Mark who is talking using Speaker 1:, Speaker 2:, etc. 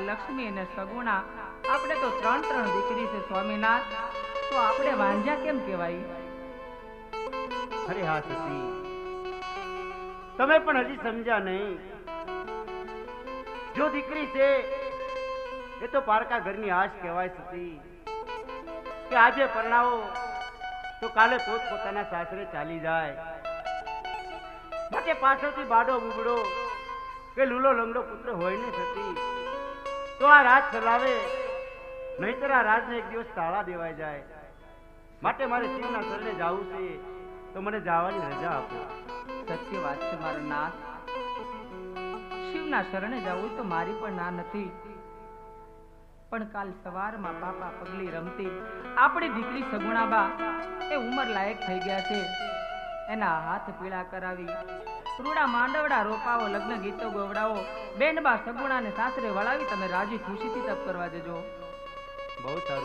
Speaker 1: લક્ષ્મી અને સગુણા આપણે તો ત્રણ દીકરી છે સ્વામીનાથ, તો આપણે વાંઝા કેમ કહેવાય?
Speaker 2: અરે હા સતી, તમે પણ હજી સમજ્યા નહીં. જો દીકરી છે એ તો પારકા ઘરની આશ કહેવાય સતી. કે આજે પરણાવો તો કાલે પોતપોતાના સાસરે ચાલી જાય, માટે પાછળથી બાડો બુબડો કે લૂલો લંગડો પુત્ર હોય ને થતી તો આ રાજ ચલાવે, નહીતર આ રાજને એક દિવસ તાળા દેવાઈ જાય. માટે મારે શિવના શરણે જવું છે, તો મને જવાની રજા આપો.
Speaker 1: સત્ય વાત છે મારો નાથ. શિવના શરણે જવું તો મારી પણ ના નથી, પણ કાલ સવારમાં પાપા પગલી રમતી આપણી દીકરી સગુણાબા એ ઉંમર લાયક થઈ ગયા છે. એના હાથ પીળા કરાવી, રૂડા માંડવડા રોપાવો, લગ્ન ગીતો ગવડાવો, બેનબા સગુણાને સાસરે વળાવી તમે રાજી ખુશીથી તપ કરવા જજો.
Speaker 2: બહુ સારું.